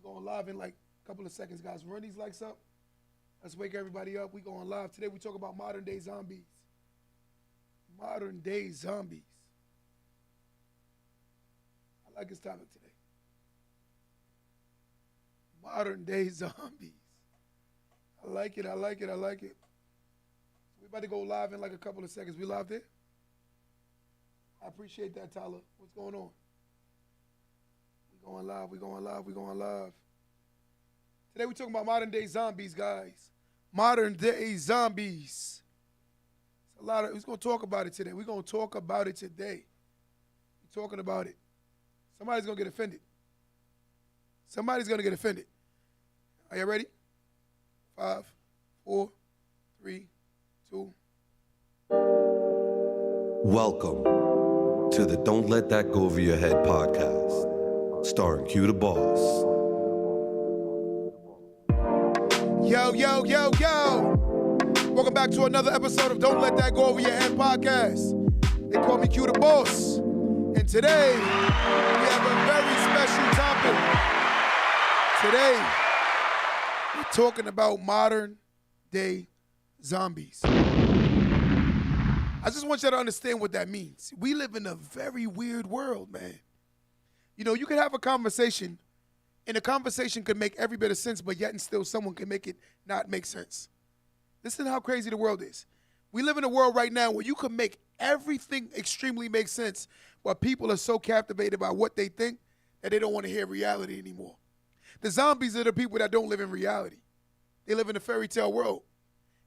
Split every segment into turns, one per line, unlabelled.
going live in like a couple of seconds, guys. Run these likes up. Let's wake everybody up. We going live. Today we talk about modern day zombies. Modern day zombies. I like this topic today. Modern day zombies. I like it. I like it. I like it. We about to go live in like a couple of seconds. We live there? I appreciate that, Tyler. What's going on? We going live. We going live. We going live. Today we're talking about modern day zombies, guys. Modern day zombies. It's a lot of. We're gonna talk about it today. We're gonna talk about it today. We're talking about it. Somebody's gonna get offended. Somebody's gonna get offended. Are you ready? 5, 4, 3, 2.
Welcome to the Don't Let That Go Over Your Head podcast, starring Q the Boss.
Yo, yo, yo, yo. Welcome back to another episode of Don't Let That Go Over Your Head podcast. They call me Q the Boss. And today, we have a very special topic. Today, we're talking about modern day zombies. I just want you to understand what that means. We live in a very weird world, man. You know, you can have a conversation, and the conversation could make every bit of sense, but yet and still someone can make it not make sense. Listen to how crazy the world is. We live in a world right now where you can make everything extremely make sense, but people are so captivated by what they think that they don't want to hear reality anymore. The zombies are the people that don't live in reality. They live in a fairy tale world.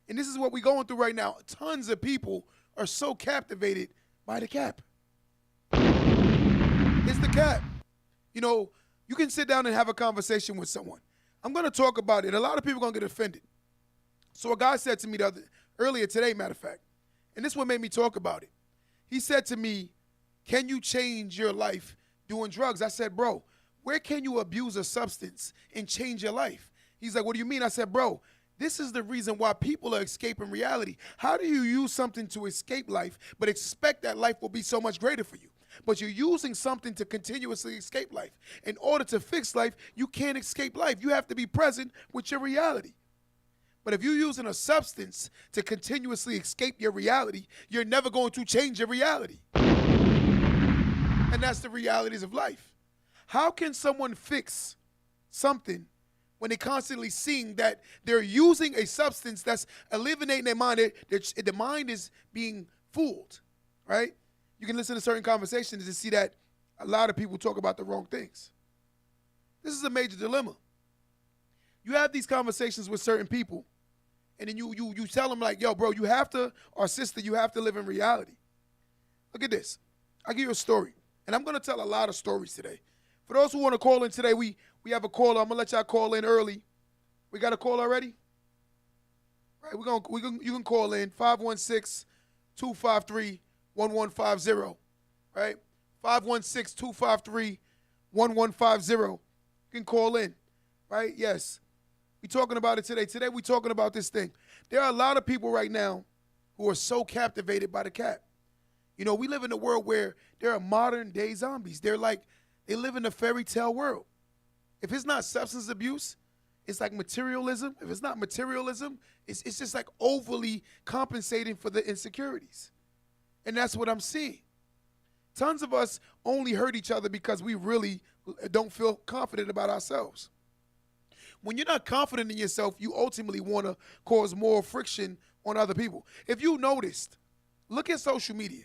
And this is what we're going through right now. Tons of people are so captivated by the cap. It's the cap. You know, you can sit down and have a conversation with someone. I'm going to talk about it. A lot of people are going to get offended. So a guy said to me earlier today, matter of fact, and this one made me talk about it. He said to me, can you change your life doing drugs? I said, bro, where can you abuse a substance and change your life? He's like, what do you mean? I said, bro, this is the reason why people are escaping reality. How do you use something to escape life, but expect that life will be so much greater for you? But you're using something to continuously escape life. In order to fix life, you can't escape life. You have to be present with your reality. But if you're using a substance to continuously escape your reality, you're never going to change your reality. And that's the realities of life. How can someone fix something when they're constantly seeing that they're using a substance that's eliminating their mind? The mind is being fooled, right? You can listen to certain conversations and see that a lot of people talk about the wrong things. This is a major dilemma. You have these conversations with certain people, and then you tell them like, yo, bro, you have to, or sister, you have to live in reality. Look at this. I'll give you a story, and I'm going to tell a lot of stories today. For those who want to call in today, we have a caller. I'm going to let y'all call in early. We got a call already? Right, you can call in 516-253-1150, right? 516-253-1150. You can call in, right? Yes. We're talking about it today. Today we're talking about this thing. There are a lot of people right now who are so captivated by the cap. You know, we live in a world where there are modern day zombies. They live in a fairy tale world. If it's not substance abuse, it's like materialism. If it's not materialism, it's just like overly compensating for the insecurities. And that's what I'm seeing. Tons of us only hurt each other because we really don't feel confident about ourselves. When you're not confident in yourself, you ultimately want to cause more friction on other people. If you noticed, look at social media.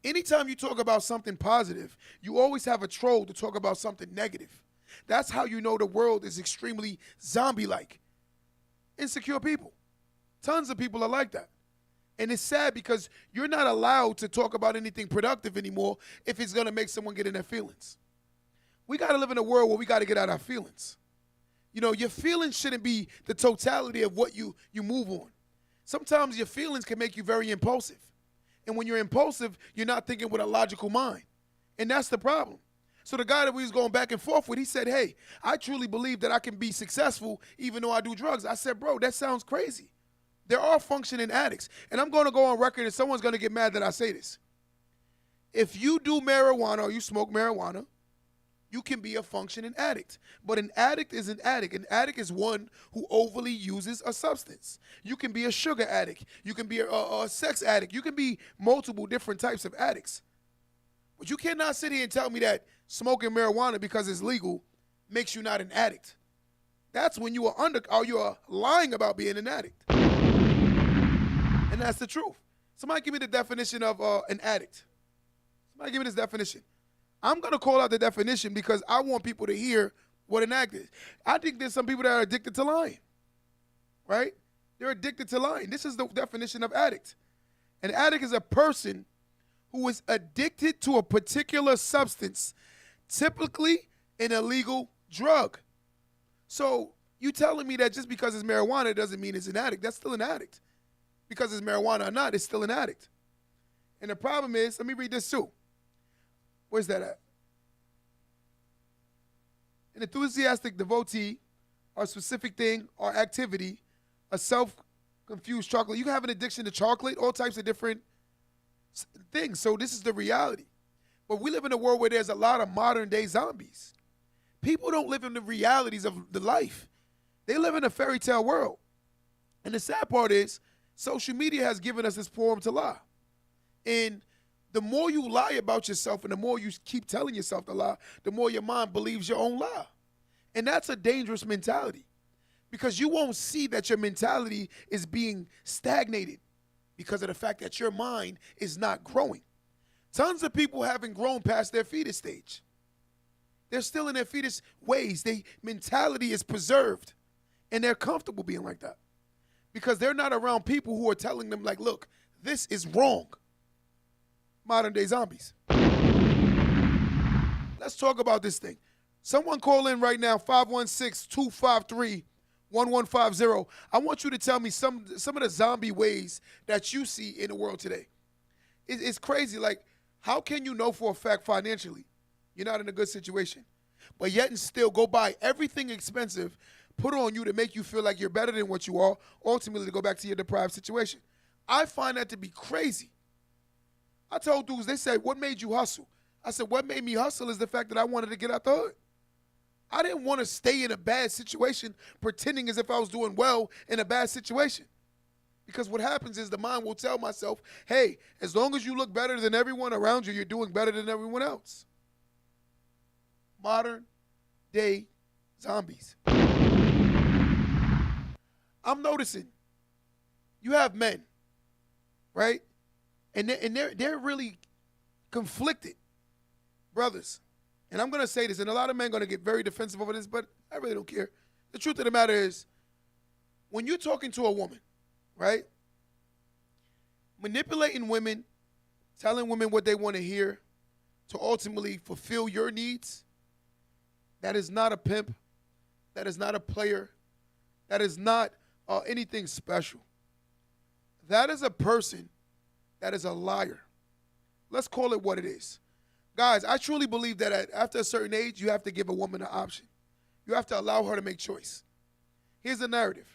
Anytime you talk about something positive, you always have a troll to talk about something negative. That's how you know the world is extremely zombie-like. Insecure people. Tons of people are like that. And it's sad because you're not allowed to talk about anything productive anymore if it's going to make someone get in their feelings. We got to live in a world where we got to get out our feelings. You know, your feelings shouldn't be the totality of what you move on. Sometimes your feelings can make you very impulsive. And when you're impulsive, you're not thinking with a logical mind. And that's the problem. So the guy that we was going back and forth with, he said, hey, I truly believe that I can be successful even though I do drugs. I said, bro, that sounds crazy. There are functioning addicts. And I'm going to go on record and someone's going to get mad that I say this. If you do marijuana or you smoke marijuana, you can be a functioning addict. But an addict is an addict. An addict is one who overly uses a substance. You can be a sugar addict. You can be a sex addict. You can be multiple different types of addicts. But you cannot sit here and tell me that smoking marijuana because it's legal makes you not an addict. That's when you are lying about being an addict. And that's the truth. Somebody give me the definition of an addict. Somebody give me this definition. I'm going to call out the definition because I want people to hear what an addict is. I think there's some people that are addicted to lying, right? They're addicted to lying. This is the definition of addict. An addict is a person who is addicted to a particular substance, typically an illegal drug. So you telling me that just because it's marijuana doesn't mean it's an addict. That's still an addict. Because it's marijuana or not, it's still an addict. And the problem is, let me read this too. Where's that at? An enthusiastic devotee or specific thing or activity, a self-confused chocolate. You can have an addiction to chocolate, all types of different things. So this is the reality. But we live in a world where there's a lot of modern day zombies. People don't live in the realities of the life. They live in a fairy tale world. And the sad part is, social media has given us this forum to lie. And the more you lie about yourself and the more you keep telling yourself the lie, the more your mind believes your own lie. And that's a dangerous mentality because you won't see that your mentality is being stagnated because of the fact that your mind is not growing. Tons of people haven't grown past their fetus stage. They're still in their fetus ways. Their mentality is preserved and they're comfortable being like that because they're not around people who are telling them like, look, this is wrong. Modern day zombies. Let's talk about this thing. Someone call in right now, 516-253-1150. I want you to tell me some of the zombie ways that you see in the world today. It's crazy. Like, how can you know for a fact financially you're not in a good situation, but yet and still go buy everything expensive, put on you to make you feel like you're better than what you are, ultimately to go back to your deprived situation? I find that to be crazy. I told dudes, they said, what made you hustle? I said, what made me hustle is the fact that I wanted to get out the hood. I didn't want to stay in a bad situation pretending as if I was doing well in a bad situation. Because what happens is the mind will tell myself, hey, as long as you look better than everyone around you, you're doing better than everyone else. Modern day zombies. I'm noticing you have men, right? And they're really conflicted brothers. And I'm going to say this, and a lot of men are going to get very defensive over this, but I really don't care. The truth of the matter is, when you're talking to a woman, right, manipulating women, telling women what they want to hear to ultimately fulfill your needs, that is not a pimp. That is not a player. That is not anything special. That is a person that is a liar. Let's call it what it is. Guys, I truly believe that after a certain age, you have to give a woman an option. You have to allow her to make choice. Here's the narrative.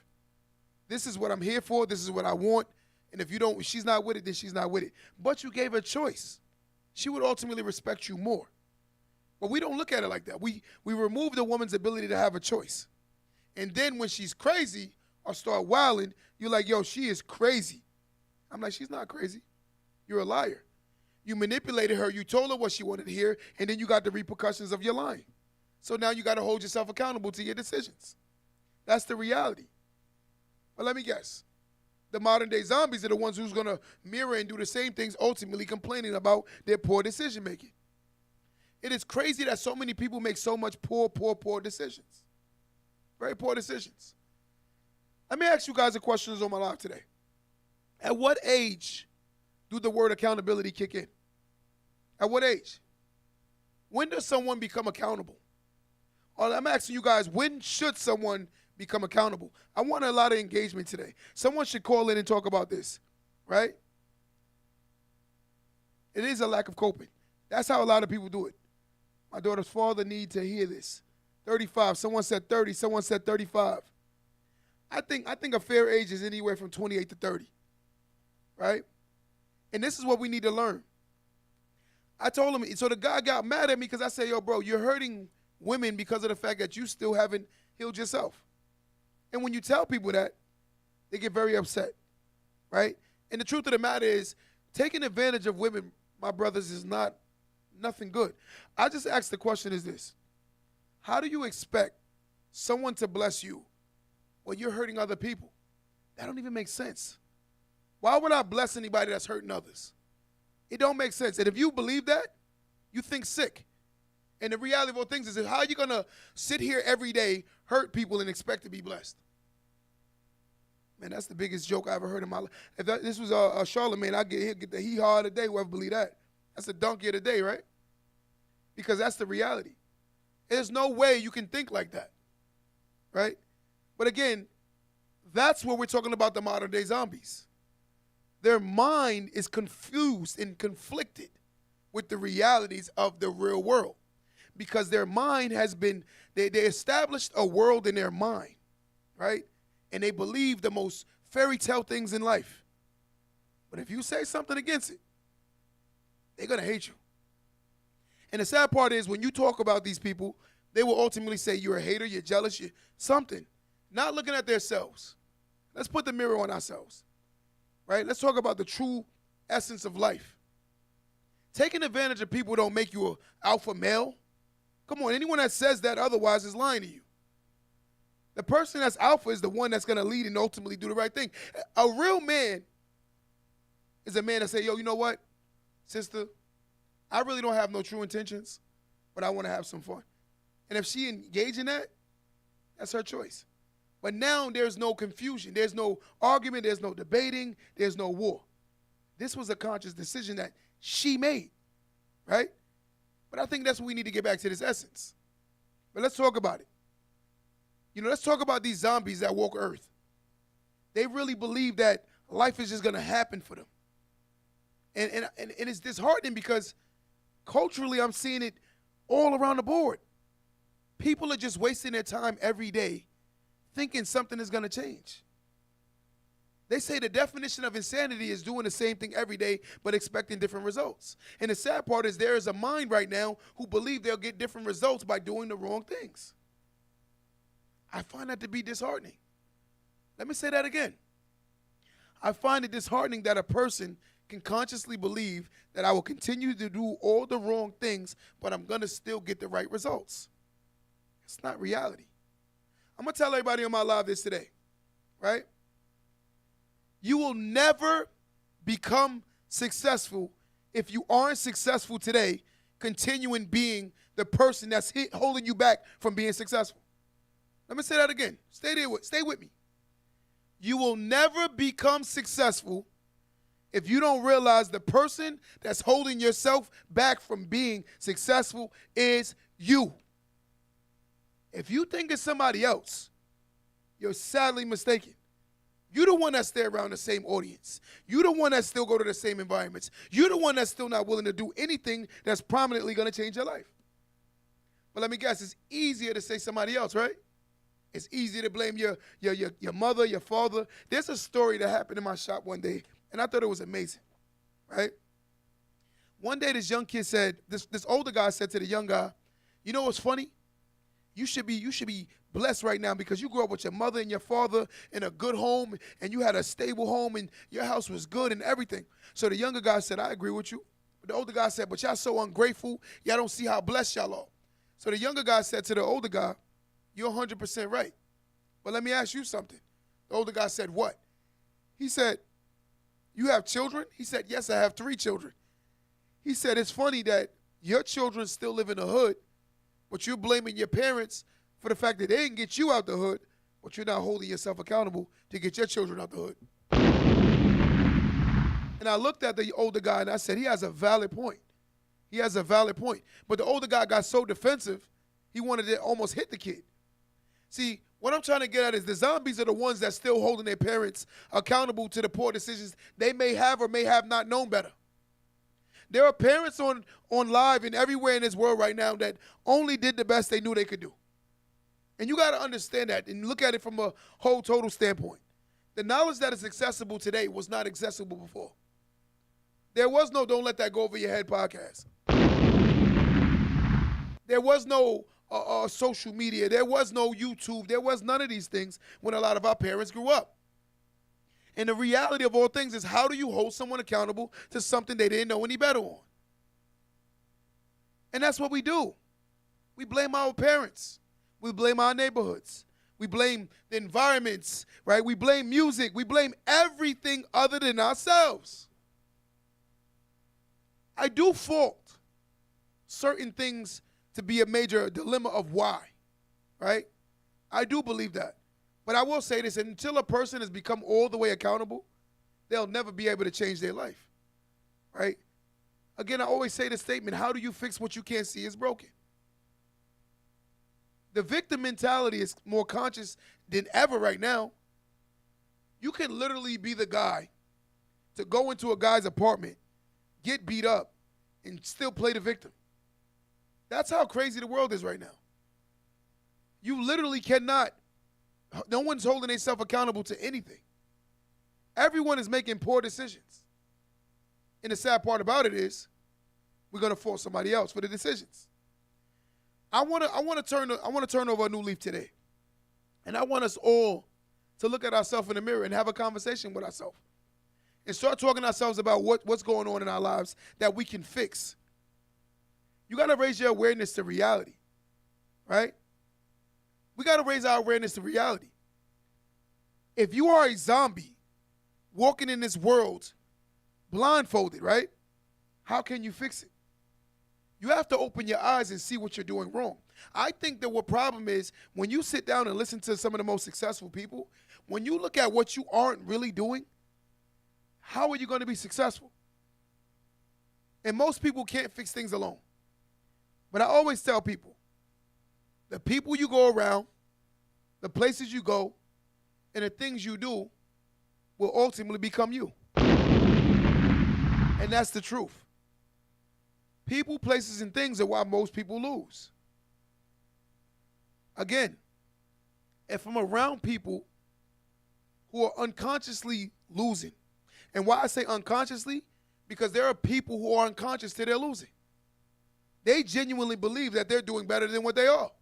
This is what I'm here for. This is what I want. And if she's not with it, then she's not with it. But you gave her choice. She would ultimately respect you more. But we don't look at it like that. We remove the woman's ability to have a choice. And then when she's crazy or start wilding, you're like, yo, she is crazy. I'm like, she's not crazy. You're a liar. You manipulated her. You told her what she wanted to hear, and then you got the repercussions of your lying. So now you got to hold yourself accountable to your decisions. That's the reality. But let me guess. The modern day zombies are the ones who's going to mirror and do the same things, ultimately complaining about their poor decision making. It is crazy that so many people make so much poor decisions. Very poor decisions. Let me ask you guys a question on my live today. At what age do the word accountability kick in? At what age? When does someone become accountable? Or I'm asking you guys, when should someone become accountable? I want a lot of engagement today. Someone should call in and talk about this, right? It is a lack of coping. That's how a lot of people do it. My daughter's father needs to hear this. 35. Someone said 30. Someone said 35. I think a fair age is anywhere from 28 to 30, right? And this is what we need to learn. I told him, so the guy got mad at me because I said, yo, bro, you're hurting women because of the fact that you still haven't healed yourself. And when you tell people that, they get very upset, right? And the truth of the matter is, taking advantage of women, my brothers, is nothing good. I just asked the question is this: how do you expect someone to bless you when you're hurting other people? That don't even make sense. Why would I bless anybody that's hurting others? It don't make sense. And if you believe that, you think sick. And the reality of all things is, how are you going to sit here every day, hurt people, and expect to be blessed? Man, that's the biggest joke I ever heard in my life. If this was a Charlemagne, I'd get the hee-haw of the day, whoever believe that. That's the donkey of the day, right? Because that's the reality. There's no way you can think like that, right? But again, that's what we're talking about, the modern-day zombies. Their mind is confused and conflicted with the realities of the real world because their mind has been, they established a world in their mind, right? And they believe the most fairy tale things in life. But if you say something against it, they're going to hate you. And the sad part is when you talk about these people, they will ultimately say you're a hater, you're jealous, you're something. Not looking at themselves. Let's put the mirror on ourselves, right? Let's talk about the true essence of life. Taking advantage of people don't make you an alpha male. Come on, anyone that says that otherwise is lying to you. The person that's alpha is the one that's going to lead and ultimately do the right thing. A real man is a man that say, yo, you know what, sister, I really don't have no true intentions, but I want to have some fun. And if she engage in that, that's her choice. But now there's no confusion. There's no argument. There's no debating. There's no war. This was a conscious decision that she made, right? But I think that's what we need to get back to, this essence. But let's talk about it. You know, let's talk about these zombies that walk Earth. They really believe that life is just going to happen for them. And it's disheartening because culturally I'm seeing it all around the board. People are just wasting their time every day thinking something is going to change. They say the definition of insanity is doing the same thing every day but expecting different results. And the sad part is there is a mind right now who believe they'll get different results by doing the wrong things. I find that to be disheartening. Let me say that again. I find it disheartening that a person can consciously believe that I will continue to do all the wrong things, but I'm going to still get the right results. It's not reality. I'm going to tell everybody on my live this today, right? You will never become successful if you aren't successful today, continuing being the person that's holding you back from being successful. Let me say that again. Stay with me. You will never become successful if you don't realize the person that's holding yourself back from being successful is you. If you think it's somebody else, you're sadly mistaken. You're the one that stay around the same audience. You're the one that still go to the same environments. You're the one that's still not willing to do anything that's prominently going to change your life. But let me guess, it's easier to say somebody else, right? It's easier to blame your mother, your father. There's a story that happened in my shop one day, and I thought it was amazing, right? One day this young kid said, this older guy said to the young guy, you know what's funny? You should be blessed right now because you grew up with your mother and your father in a good home and you had a stable home and your house was good and everything. So the younger guy said, I agree with you. But the older guy said, but y'all so ungrateful. Y'all don't see how blessed y'all are. So the younger guy said to the older guy, you're 100% right. But let me ask you something. The older guy said, what? He said, you have children? He said, yes, I have 3 children. He said, it's funny that your children still live in the hood, but you're blaming your parents for the fact that they didn't get you out the hood, but you're not holding yourself accountable to get your children out the hood. And I looked at the older guy and I said, he has a valid point. He has a valid point. But the older guy got so defensive, he wanted to almost hit the kid. See, what I'm trying to get at is the zombies are the ones that still holding their parents accountable to the poor decisions they may have or may have not known better. There are parents on live and everywhere in this world right now that only did the best they knew they could do. And you got to understand that and look at it from a whole total standpoint. The knowledge that is accessible today was not accessible before. There was no Don't Let That Go Over Your Head podcast. There was no social media. There was no YouTube. There was none of these things when a lot of our parents grew up. And the reality of all things is, how do you hold someone accountable to something they didn't know any better on? And that's what we do. We blame our parents. We blame our neighborhoods. We blame the environments, right? We blame music. We blame everything other than ourselves. I do fault certain things to be a major dilemma of why, right? I do believe that. But I will say this, until a person has become all the way accountable, they'll never be able to change their life, right? Again, I always say the statement, how do you fix what you can't see is broken? The victim mentality is more conscious than ever right now. You can literally be the guy to go into a guy's apartment, get beat up, and still play the victim. That's how crazy the world is right now. You literally cannot, no one's holding themselves accountable to anything. Everyone is making poor decisions. And the sad part about it is, we're going to fault somebody else for the decisions. I want to turn over a new leaf today. And I want us all to look at ourselves in the mirror and have a conversation with ourselves. And start talking to ourselves about what's going on in our lives that we can fix. You got to raise your awareness to reality, right? We got to raise our awareness to reality. If you are a zombie walking in this world blindfolded, right? How can you fix it? You have to open your eyes and see what you're doing wrong. I think that what problem is, when you sit down and listen to some of the most successful people, when you look at what you aren't really doing, how are you going to be successful? And most people can't fix things alone. But I always tell people, the people you go around, the places you go, and the things you do will ultimately become you. And that's the truth. People, places, and things are why most people lose. Again, if I'm around people who are unconsciously losing, and why I say unconsciously, because there are people who are unconscious till they're losing. They genuinely believe that they're doing better than what they are.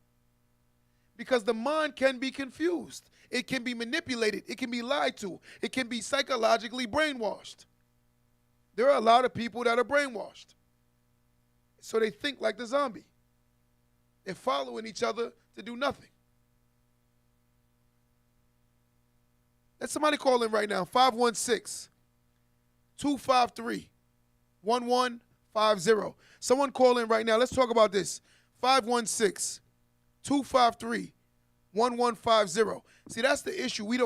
Because the mind can be confused. It can be manipulated. It can be lied to. It can be psychologically brainwashed. There are a lot of people that are brainwashed. So they think like the zombie. They're following each other to do nothing. Let somebody call in right now, 516-253-1150. Someone call in right now. Let's talk about this. 516-253-1150. See, that's the issue. We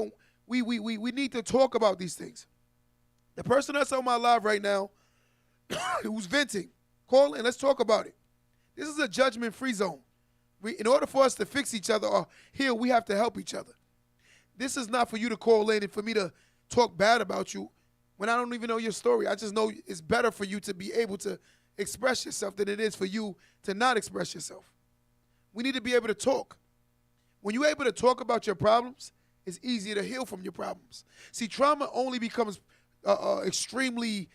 need to talk about these things. The person that's on my live right now who's venting, call in. Let's talk about it. This is a judgment-free zone. In order for us to fix each other or heal, we have to help each other. This is not for you to call in and for me to talk bad about you when I don't even know your story. I just know it's better for you to be able to express yourself than it is for you to not express yourself. We need to be able to talk. When you're able to talk about your problems, it's easier to heal from your problems. See, trauma only becomes extremely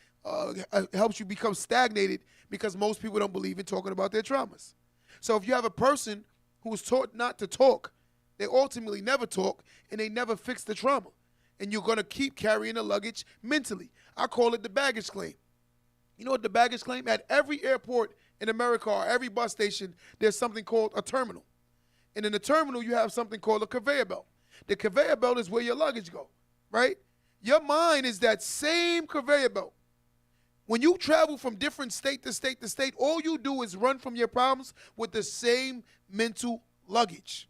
helps you become stagnated because most people don't believe in talking about their traumas. So if you have a person who was taught not to talk, they ultimately never talk and they never fix the trauma. And you're going to keep carrying the luggage mentally. I call it the baggage claim. You know what the baggage claim? At every airport in America or every bus station, there's something called a terminal. And in the terminal, you have something called a conveyor belt. The conveyor belt is where your luggage go, right? Your mind is that same conveyor belt. When you travel from different state to state to state, all you do is run from your problems with the same mental luggage.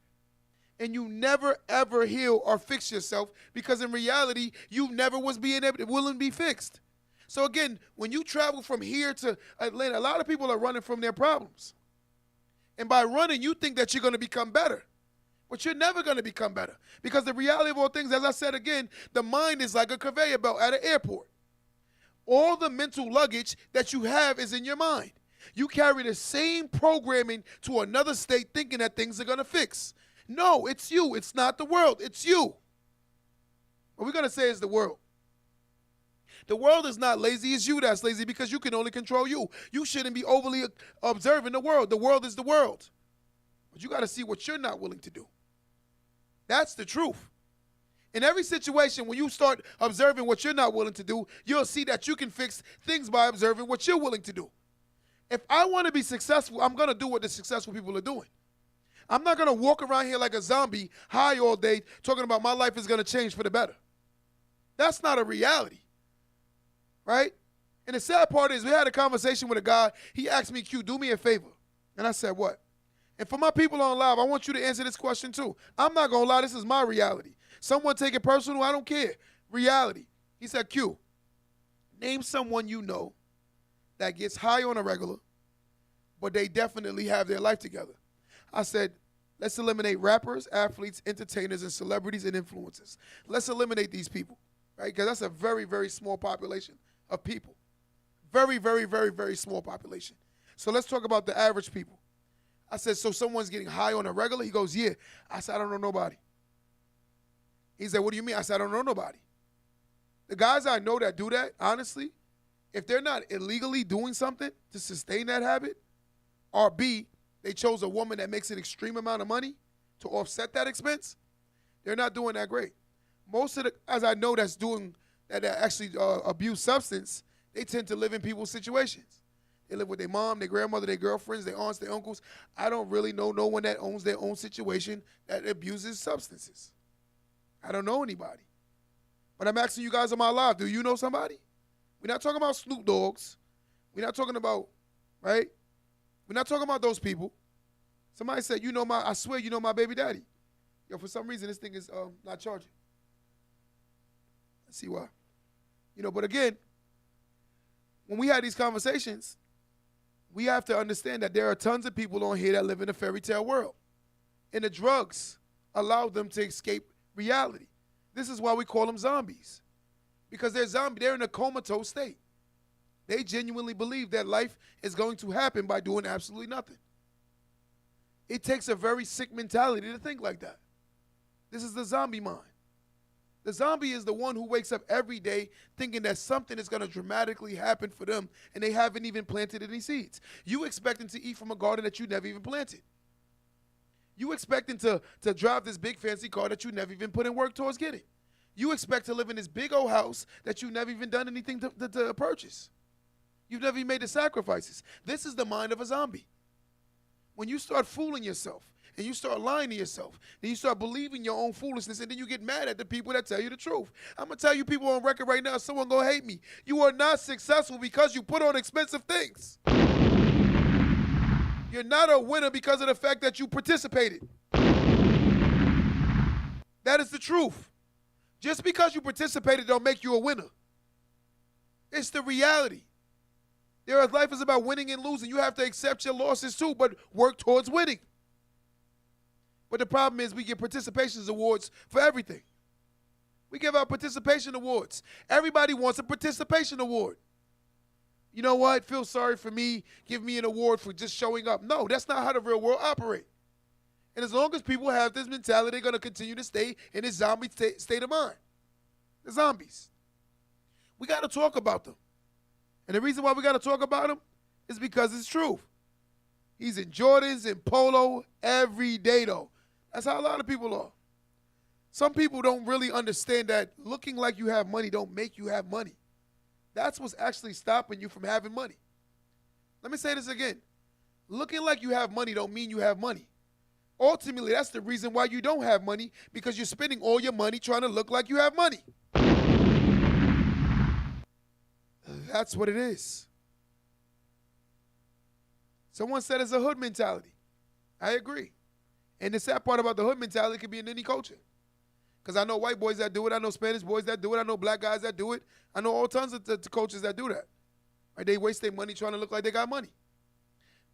And you never, ever heal or fix yourself because in reality, you never was willing to be fixed. So again, when you travel from here to Atlanta, a lot of people are running from their problems. And by running, you think that you're going to become better. But you're never going to become better. Because the reality of all things, as I said again, the mind is like a conveyor belt at an airport. All the mental luggage that you have is in your mind. You carry the same programming to another state thinking that things are going to fix. No, it's you. It's not the world. It's you. What we're going to say is the world. The world is not lazy. It's you that's lazy because you can only control you. You shouldn't be overly observing the world. The world is the world. But you got to see what you're not willing to do. That's the truth. In every situation, when you start observing what you're not willing to do, you'll see that you can fix things by observing what you're willing to do. If I want to be successful, I'm going to do what the successful people are doing. I'm not going to walk around here like a zombie, high all day, talking about my life is going to change for the better. That's not a reality, right? And the sad part is we had a conversation with a guy. He asked me, Q, do me a favor. And I said, what? And for my people on live, I want you to answer this question too. I'm not going to lie. This is my reality. Someone take it personal, I don't care. Reality. He said, Q, name someone you know that gets high on a regular, but they definitely have their life together. I said, let's eliminate rappers, athletes, entertainers, and celebrities and influencers. Let's eliminate these people, right? Because that's a very, very small population of people. Very, very, very, very small population. So let's talk about the average people. I said, so someone's getting high on a regular? He goes, yeah. I said, I don't know nobody. He said, what do you mean? I said, I don't know nobody. The guys I know that do that, honestly, if they're not illegally doing something to sustain that habit, or B, they chose a woman that makes an extreme amount of money to offset that expense, they're not doing that great. Most of the guys I know that's doing that actually abuse substance, they tend to live in people's situations. They live with their mom, their grandmother, their girlfriends, their aunts, their uncles. I don't really know no one that owns their own situation that abuses substances. I don't know anybody. But I'm asking you guys on my live, do you know somebody? We're not talking about Snoop Dogs. We're not talking about, right? We're not talking about those people. Somebody said, I swear you know my baby daddy. Yo, for some reason, this thing is not charging. Let's see why. But again, when we had these conversations, we have to understand that there are tons of people on here that live in a fairy tale world. And the drugs allow them to escape reality. This is why we call them zombies. Because they're in a comatose state. They genuinely believe that life is going to happen by doing absolutely nothing. It takes a very sick mentality to think like that. This is the zombie mind. The zombie is the one who wakes up every day thinking that something is going to dramatically happen for them and they haven't even planted any seeds. You expecting to eat from a garden that you never even planted. You expecting to drive this big fancy car that you never even put in work towards getting. You expect to live in this big old house that you've never even done anything to purchase. You've never even made the sacrifices. This is the mind of a zombie. When you start fooling yourself and you start lying to yourself, then you start believing your own foolishness, and then you get mad at the people that tell you the truth. I'm going to tell you people on record right now, someone going to hate me. You are not successful because you put on expensive things. You're not a winner because of the fact that you participated. That is the truth. Just because you participated don't make you a winner. It's the reality. Life is about winning and losing. You have to accept your losses too, but work towards winning. But the problem is we get participation awards for everything. We give out participation awards. Everybody wants a participation award. You know what? Feel sorry for me. Give me an award for just showing up. No, that's not how the real world operates. And as long as people have this mentality, they're going to continue to stay in this zombie state of mind. The zombies. We got to talk about them. And the reason why we got to talk about them is because it's true. He's in Jordans and polo every day, though. That's how a lot of people are. Some people don't really understand that looking like you have money don't make you have money. That's what's actually stopping you from having money. Let me say this again. Looking like you have money don't mean you have money. Ultimately, that's the reason why you don't have money, because you're spending all your money trying to look like you have money. That's what it is. Someone said it's a hood mentality. I agree. And the sad part about the hood mentality could be in any culture. Because I know white boys that do it. I know Spanish boys that do it. I know black guys that do it. I know all tons of cultures that do that. Right? They waste their money trying to look like they got money.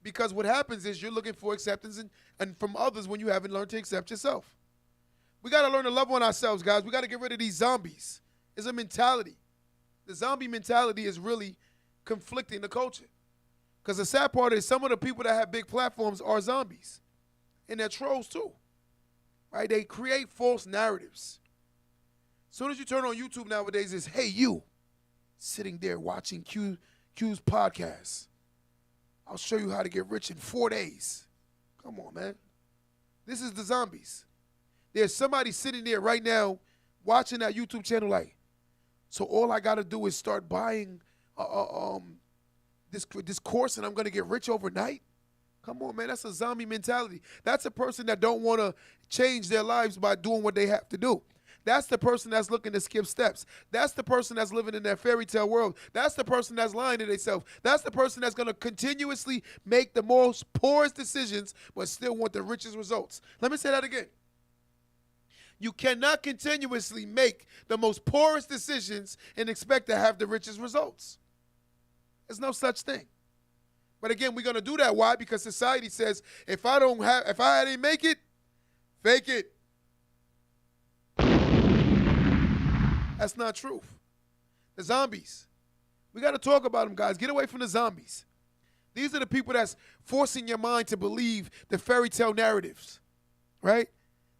Because what happens is you're looking for acceptance and from others when you haven't learned to accept yourself. We got to learn to love on ourselves, guys. We got to get rid of these zombies. It's a mentality. The zombie mentality is really conflicting the culture. Because the sad part is some of the people that have big platforms are zombies. And they're trolls too. Right? They create false narratives. As soon as you turn on YouTube nowadays, it's, hey, you. sitting there watching Q's podcast. I'll show you how to get rich in 4 days. Come on, man. This is the zombies. There's somebody sitting there right now watching that YouTube channel like, so all I got to do is start buying this course and I'm going to get rich overnight? Come on, man. That's a zombie mentality. That's a person that don't want to change their lives by doing what they have to do. That's the person that's looking to skip steps. That's the person that's living in that fairy tale world. That's the person that's lying to themselves. That's the person that's going to continuously make the most poorest decisions but still want the richest results. Let me say that again. You cannot continuously make the most poorest decisions and expect to have the richest results. There's no such thing. But again, we're going to do that. Why? Because society says, if I didn't make it, fake it. That's not truth. The zombies. We got to talk about them, guys. Get away from the zombies. These are the people that's forcing your mind to believe the fairy tale narratives, right?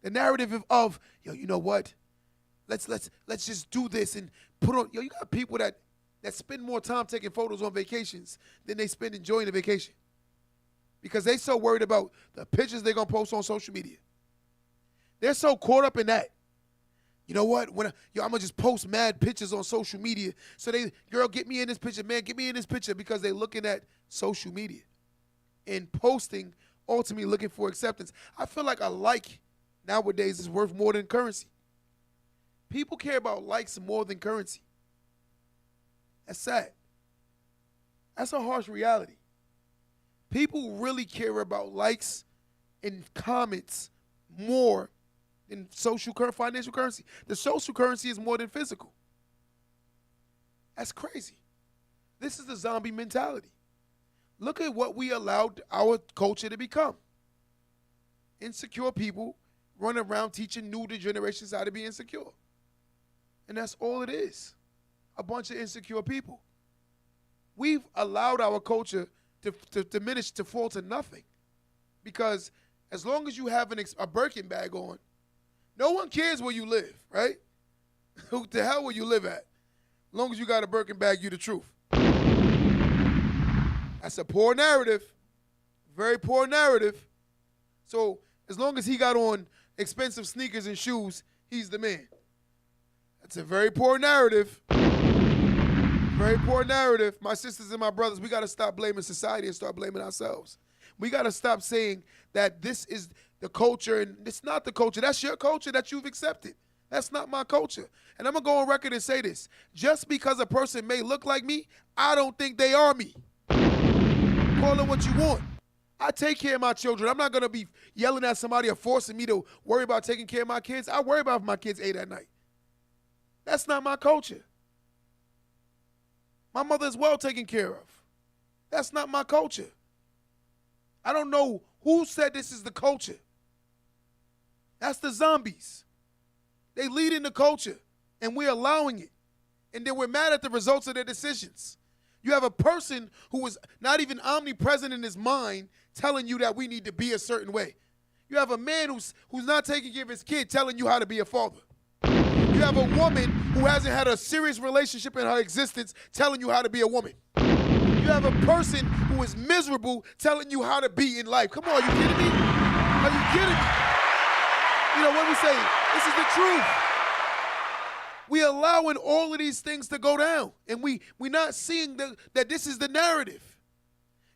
The narrative of yo, you know what? Let's just do this and put on. Yo, you got people that spend more time taking photos on vacations than they spend enjoying the vacation, because they so worried about the pictures they're gonna post on social media. They're so caught up in that. You know what? I'm gonna just post mad pictures on social media. So girl, get me in this picture, man, get me in this picture, because they're looking at social media and posting, ultimately looking for acceptance. I feel like a like nowadays is worth more than currency. People care about likes more than currency. That's sad. That's a harsh reality. People really care about likes and comments more than financial currency. The social currency is more than physical. That's crazy. This is the zombie mentality. Look at what we allowed our culture to become. Insecure people run around teaching new generations how to be insecure. And that's all it is. A bunch of insecure people. We've allowed our culture to diminish, to fall to nothing. Because as long as you have a Birkin bag on, no one cares where you live, right? Who the hell will you live at? As long as you got a Birkin bag, you the truth. That's a poor narrative. Very poor narrative. So as long as he got on expensive sneakers and shoes, he's the man. That's a very poor narrative. Very poor narrative. My sisters and my brothers, we got to stop blaming society and start blaming ourselves. We got to stop saying that this is the culture and it's not the culture. That's your culture that you've accepted. That's not my culture. And I'm going to go on record and say this. Just because a person may look like me, I don't think they are me. Call it what you want. I take care of my children. I'm not going to be yelling at somebody or forcing me to worry about taking care of my kids. I worry about if my kids ate at night. That's not my culture. My mother is well taken care of. That's not my culture. I don't know who said this is the culture. That's the zombies. They lead in the culture, and we're allowing it. And then we're mad at the results of their decisions. You have a person who is not even omnipresent in his mind telling you that we need to be a certain way. You have a man who's not taking care of his kid telling you how to be a father. You have a woman who hasn't had a serious relationship in her existence telling you how to be a woman. You have a person who is miserable telling you how to be in life. Come on, are you kidding me? Are you kidding me? You know what we say? This is the truth. We allowing all of these things to go down, and we're not seeing that this is the narrative.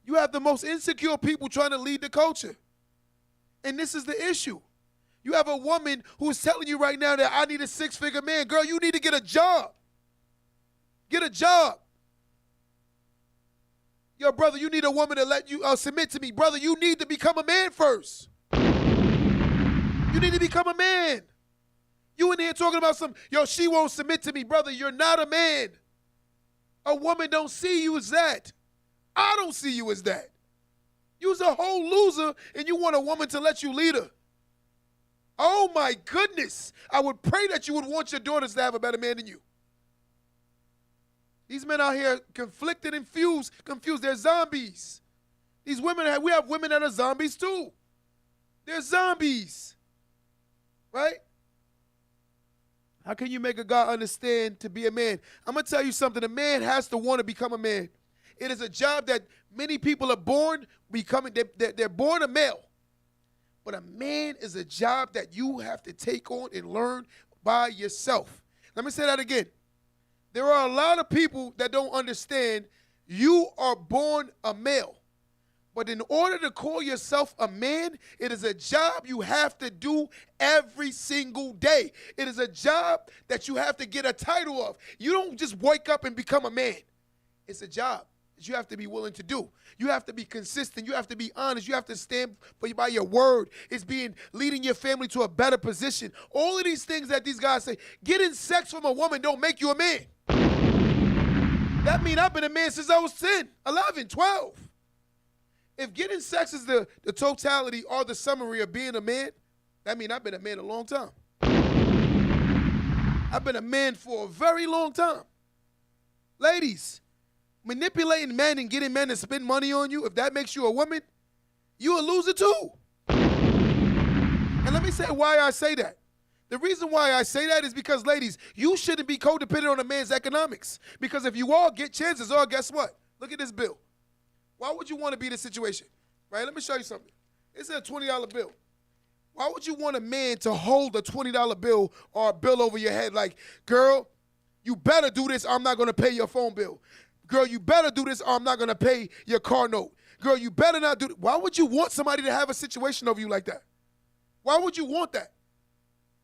You have the most insecure people trying to lead the culture, and this is the issue. You have a woman who is telling you right now that I need a six-figure man. Girl, you need to get a job. Get a job. Yo, brother, you need a woman to let you submit to me. Brother, you need to become a man first. You need to become a man. You in here talking about she won't submit to me. Brother, you're not a man. A woman don't see you as that. I don't see you as that. You's a whole loser, and you want a woman to let you lead her. Oh, my goodness. I would pray that you would want your daughters to have a better man than you. These men out here conflicted and confused. They're zombies. These women, we have women that are zombies too. They're zombies. Right? How can you make a guy understand to be a man? I'm going to tell you something. A man has to want to become a man. It is a job that many people are born becoming. They're born a male. But a man is a job that you have to take on and learn by yourself. Let me say that again. There are a lot of people that don't understand you are born a male. But in order to call yourself a man, it is a job you have to do every single day. It is a job that you have to get a title of. You don't just wake up and become a man. It's a job that you have to be willing to do. You have to be consistent. You have to be honest. You have to stand by your word. It's leading your family to a better position. All of these things that these guys say, getting sex from a woman don't make you a man. That means I've been a man since I was 10, 11, 12. If getting sex is the totality or the summary of being a man, that means I've been a man a long time. I've been a man for a very long time. Ladies, manipulating men and getting men to spend money on you, if that makes you a woman, you a loser too. And let me say why I say that. The reason why I say that is because, ladies, you shouldn't be codependent on a man's economics. Because if you all get chances, guess what? Look at this bill. Why would you want to be in this situation? Right? Let me show you something. It's a $20 bill. Why would you want a man to hold a $20 bill or a bill over your head like, girl, you better do this or I'm not going to pay your phone bill. Girl, you better do this or I'm not going to pay your car note. Girl, you better not do this. Why would you want somebody to have a situation over you like that? Why would you want that?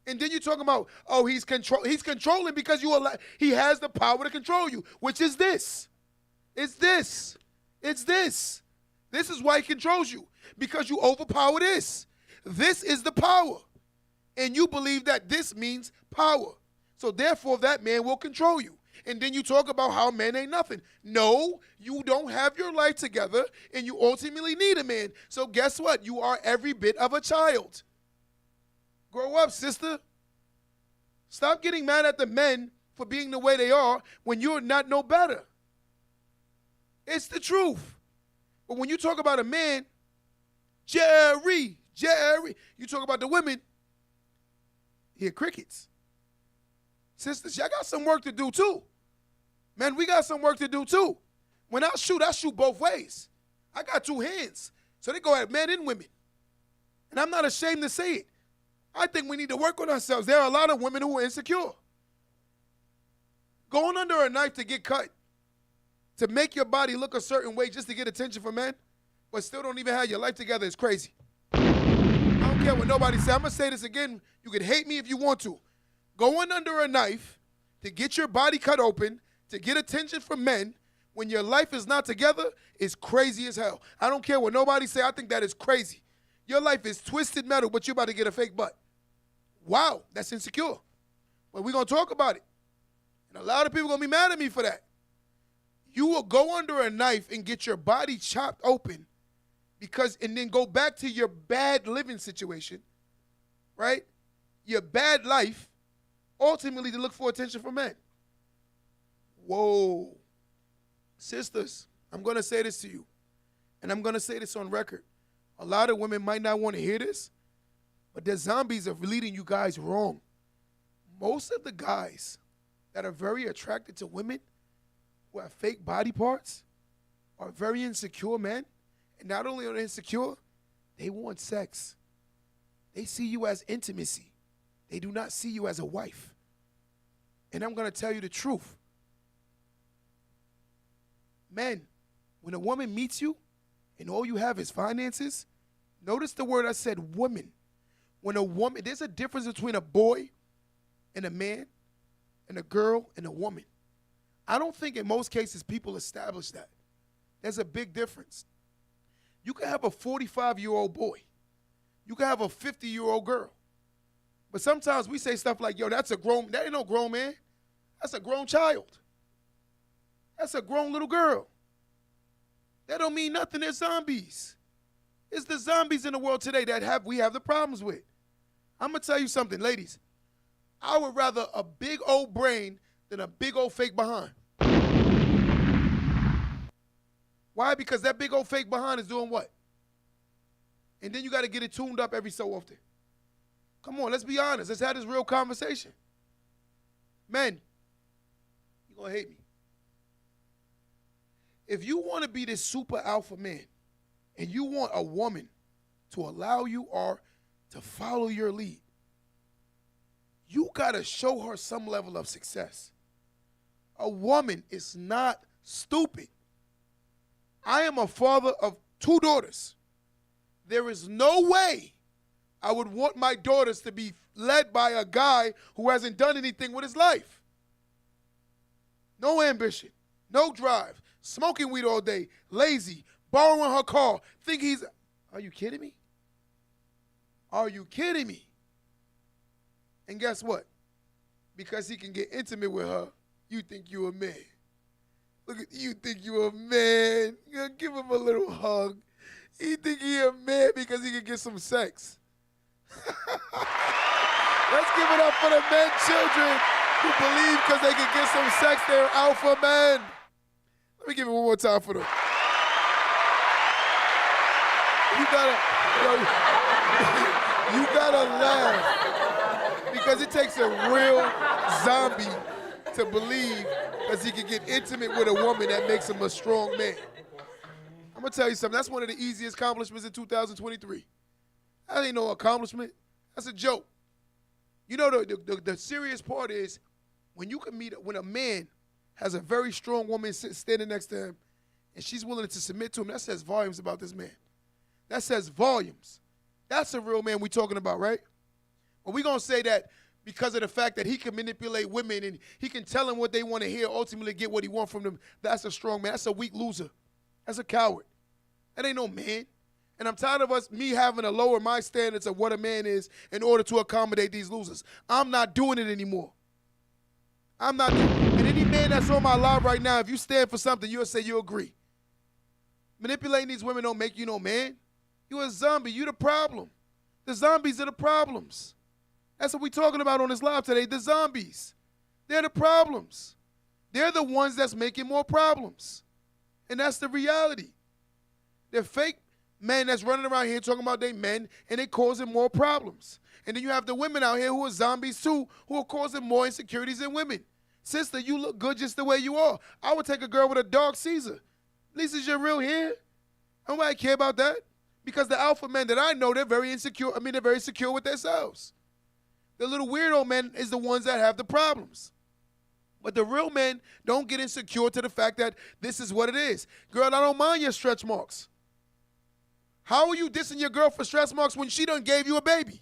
And then you're talking about, oh, he's controlling because he has the power to control you, which is this. It's this. It's this. This is why he controls you, because you overpower this. This is the power. And you believe that this means power. So therefore, that man will control you. And then you talk about how men ain't nothing. No, you don't have your life together, and you ultimately need a man. So guess what? You are every bit of a child. Grow up, sister. Stop getting mad at the men for being the way they are when you're not no better. It's the truth. But when you talk about a man, Jerry, you talk about the women, hear crickets. Sisters, y'all got some work to do too. Man, we got some work to do too. When I shoot both ways. I got two hands. So they go at men and women. And I'm not ashamed to say it. I think we need to work on ourselves. There are a lot of women who are insecure. Going under a knife to get cut, to make your body look a certain way just to get attention from men, but still don't even have your life together is crazy. I don't care what nobody says. I'm going to say this again. You can hate me if you want to. Going under a knife to get your body cut open, to get attention from men, when your life is not together, is crazy as hell. I don't care what nobody say. I think that is crazy. Your life is twisted metal, but you're about to get a fake butt. Wow, that's insecure. But we're going to talk about it. And a lot of people are going to be mad at me for that. You will go under a knife and get your body chopped open and then go back to your bad living situation, right? Your bad life, ultimately to look for attention from men. Whoa. Sisters, I'm going to say this to you, and I'm going to say this on record. A lot of women might not want to hear this, but the zombies are leading you guys wrong. Most of the guys that are very attracted to women who have fake body parts are very insecure men. And not only are they insecure, they want sex. They see you as intimacy. They do not see you as a wife. And I'm going to tell you the truth. Men, when a woman meets you and all you have is finances, notice the word I said, woman. When a woman, there's a difference between a boy and a man and a girl and a woman. I don't think in most cases people establish that. There's a big difference. You can have a 45-year-old boy. You can have a 50-year-old girl. But sometimes we say stuff like, yo, that ain't no grown man. That's a grown child. That's a grown little girl. That don't mean nothing. They're zombies. It's the zombies in the world today that we have the problems with. I'm going to tell you something, ladies. I would rather a big old brain than a big old fake behind. Why? Because that big old fake behind is doing what? And then you got to get it tuned up every so often. Come on, let's be honest. Let's have this real conversation. Men, you're going to hate me. If you want to be this super alpha man and you want a woman to allow you or to follow your lead, you got to show her some level of success. A woman is not stupid. I am a father of 2 daughters. There is no way I would want my daughters to be led by a guy who hasn't done anything with his life. No ambition, no drive, smoking weed all day, lazy, borrowing her car, think he's... Are you kidding me? Are you kidding me? And guess what? Because he can get intimate with her, you think you a man. Look at you, think you a man. You give him a little hug. He think he a man because he can get some sex. Let's give it up for the men children who believe because they can get some sex, they're alpha men. Let me give it one more time for them. You gotta laugh because it takes a real zombie to believe that he can get intimate with a woman that makes him a strong man. I'm gonna tell you something. That's one of the easiest accomplishments in 2023. That ain't no accomplishment. That's a joke. You know, the serious part is when you can when a man has a very strong woman standing next to him and she's willing to submit to him, that says volumes about this man. That says volumes. That's a real man we talking about, right? But we gonna say that because of the fact that he can manipulate women and he can tell them what they want to hear, ultimately get what he wants from them, that's a strong man. That's a weak loser. That's a coward. That ain't no man. And I'm tired of me having to lower my standards of what a man is in order to accommodate these losers. I'm not doing it anymore. I'm not doing it. And any man that's on my live right now, if you stand for something, you'll say you agree. Manipulating these women don't make you no man. You a zombie. You the problem. The zombies are the problems. That's what we're talking about on this live today, the zombies. They're the problems. They're the ones that's making more problems. And that's the reality. They're fake men that's running around here talking about they men, and they causing more problems. And then you have the women out here who are zombies too, who are causing more insecurities than women. Sister, you look good just the way you are. I would take a girl with a dark Caesar. At least it's your real hair. Nobody care about that. Because the alpha men that I know, they're very insecure. I mean, they're very secure with themselves. The little weirdo men is the ones that have the problems. But the real men don't get insecure to the fact that this is what it is. Girl, I don't mind your stretch marks. How are you dissing your girl for stretch marks when she done gave you a baby?